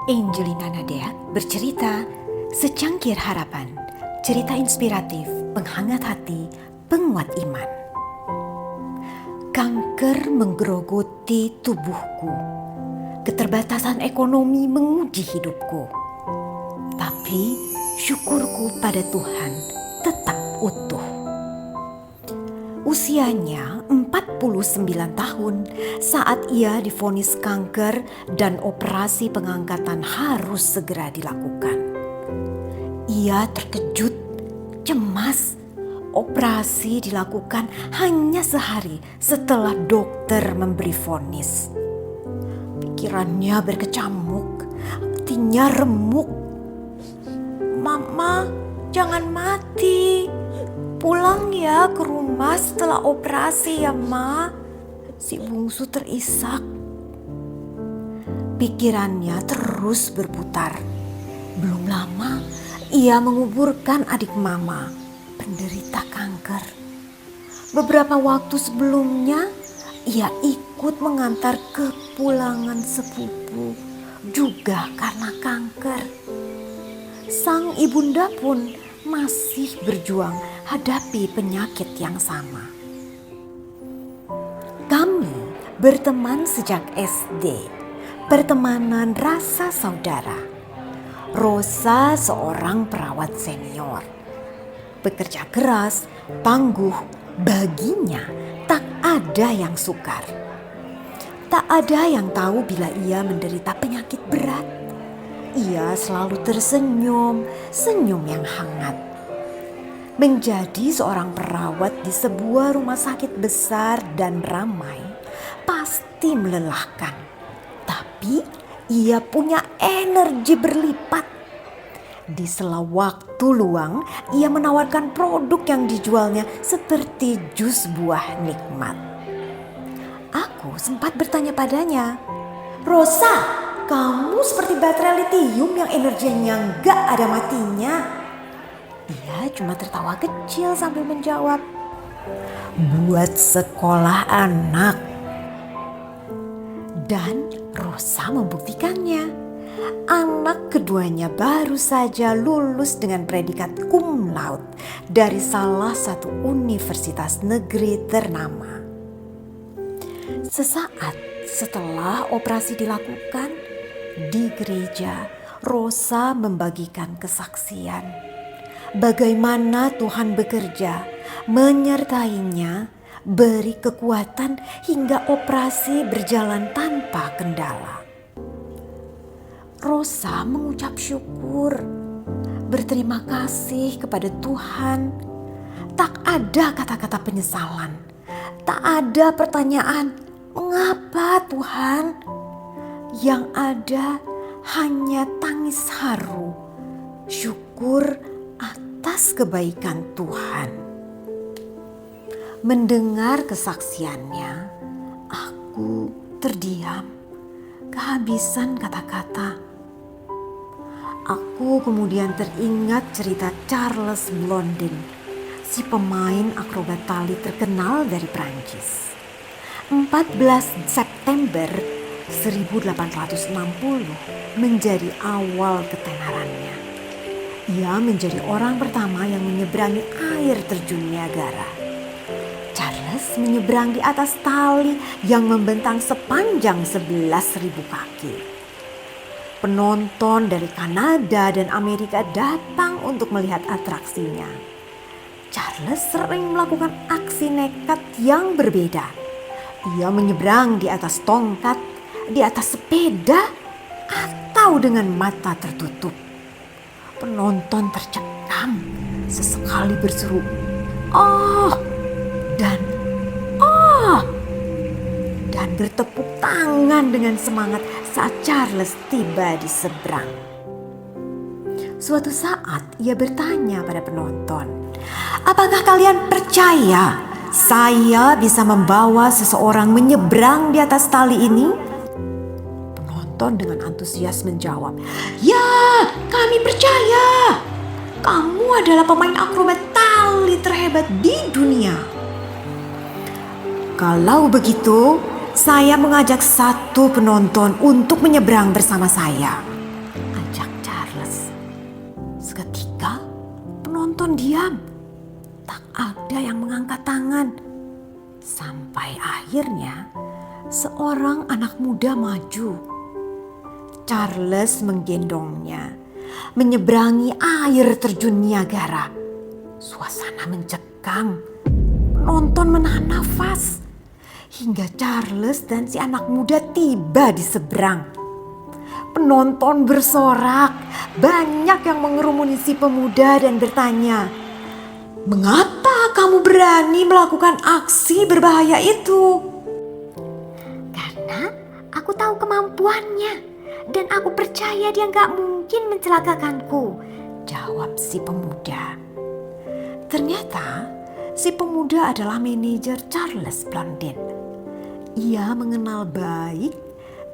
Angelina Nadia bercerita Secangkir Harapan, cerita inspiratif, penghangat hati, penguat iman. Kanker menggerogoti tubuhku. Keterbatasan ekonomi menguji hidupku. Tapi syukurku pada Tuhan tetap utuh. Usianya 49 tahun saat ia divonis kanker dan operasi pengangkatan harus segera dilakukan. Ia terkejut, cemas. Operasi dilakukan hanya sehari setelah dokter memberi vonis. Pikirannya berkecamuk, hatinya remuk. "Mama, jangan mati. Pulang ya ke rumah setelah operasi ya, Ma." Si bungsu terisak. Pikirannya terus berputar. Belum lama ia menguburkan adik mama, penderita kanker. Beberapa waktu sebelumnya ia ikut mengantar ke pulangan sepupu juga karena kanker. Sang ibunda pun masih berjuang hadapi penyakit yang sama. Kami berteman sejak SD, pertemanan rasa saudara. Rosa seorang perawat senior. Bekerja keras, tangguh, baginya tak ada yang sukar. Tak ada yang tahu bila ia menderita penyakit berat. Ia selalu tersenyum, senyum yang hangat. Menjadi seorang perawat di sebuah rumah sakit besar dan ramai pasti melelahkan. Tapi ia punya energi berlipat. Di sela waktu luang, ia menawarkan produk yang dijualnya seperti jus buah nikmat. Aku sempat bertanya padanya, "Rosa, kamu seperti baterai litium yang energinya gak ada matinya." Ia cuma tertawa kecil sambil menjawab, "Buat sekolah anak." Dan Rosa membuktikannya. Anak keduanya baru saja lulus dengan predikat cum laude dari salah satu universitas negeri ternama. Sesaat setelah operasi dilakukan, di gereja, Rosa membagikan kesaksian bagaimana Tuhan bekerja, menyertainya, beri kekuatan hingga operasi berjalan tanpa kendala. Rosa mengucap syukur, berterima kasih kepada Tuhan. Tak ada kata-kata penyesalan, tak ada pertanyaan, "Mengapa Tuhan?" Yang ada hanya tangis haru, syukur atas kebaikan Tuhan. Mendengar kesaksiannya, aku terdiam, kehabisan kata-kata. Aku kemudian teringat cerita Charles Blondin, si pemain akrobat tali terkenal dari Prancis. 14 September 1860 menjadi awal ketenarannya. Ia menjadi orang pertama yang menyeberangi air terjun Niagara. Charles menyeberang di atas tali yang membentang sepanjang 11.000 kaki. Penonton dari Kanada dan Amerika datang untuk melihat atraksinya. Charles sering melakukan aksi nekat yang berbeda. Ia menyeberang di atas tongkat, di atas sepeda, atau dengan mata tertutup. Penonton tercekam, sesekali berseru, "Oh!" dan "Oh!" dan bertepuk tangan dengan semangat saat Charles tiba di seberang. Suatu saat ia bertanya pada penonton, "Apakah kalian percaya saya bisa membawa seseorang menyeberang di atas tali ini?" Penonton dengan antusias menjawab, "Ya, kami percaya. Kamu adalah pemain akrobat tali terhebat di dunia." "Kalau begitu, saya mengajak satu penonton untuk menyeberang bersama saya." penonton diam. Tak ada yang mengangkat tangan. Sampai akhirnya seorang anak muda maju. Charles menggendongnya menyeberangi air terjun Niagara. Suasana mencekam. Penonton menahan nafas hingga Charles dan si anak muda tiba di seberang. Penonton bersorak. Banyak yang mengerumuni si pemuda dan bertanya, "Mengapa kamu berani melakukan aksi berbahaya itu?" Karena aku tahu kemampuannya dan aku percaya dia gak mungkin mencelakakanku, jawab si pemuda. Ternyata si pemuda adalah manajer Charles Blondin. Ia mengenal baik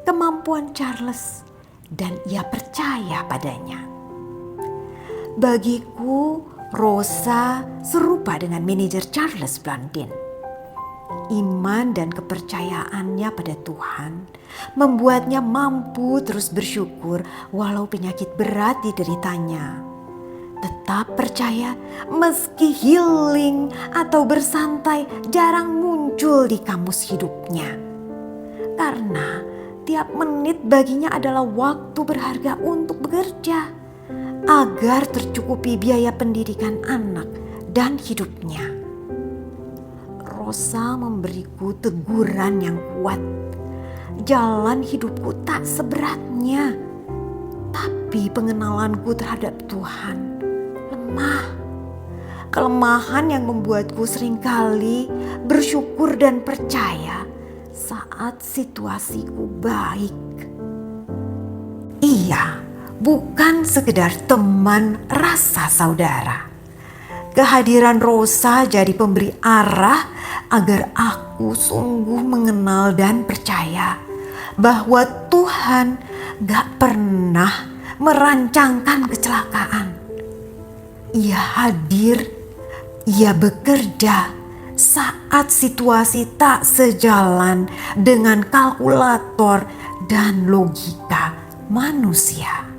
kemampuan Charles dan ia percaya padanya. Bagiku, Rosa serupa dengan manajer Charles Blondin. Iman dan kepercayaannya pada Tuhan membuatnya mampu terus bersyukur walau penyakit berat dideritanya. Tetap percaya meski healing atau bersantai jarang muncul di kamus hidupnya. Karena tiap menit baginya adalah waktu berharga untuk bekerja agar tercukupi biaya pendidikan anak dan hidupnya. Rosa memberiku teguran yang kuat. Jalan hidupku tak seberatnya, tapi pengenalanku terhadap Tuhan lemah. Kelemahan yang membuatku seringkali bersyukur dan percaya saat situasiku baik. Ia bukan sekedar teman rasa saudara. Kehadiran Rosa jadi pemberi arah agar aku sungguh mengenal dan percaya bahwa Tuhan gak pernah merancangkan kecelakaan. Ia hadir, ia bekerja saat situasi tak sejalan dengan kalkulator dan logika manusia.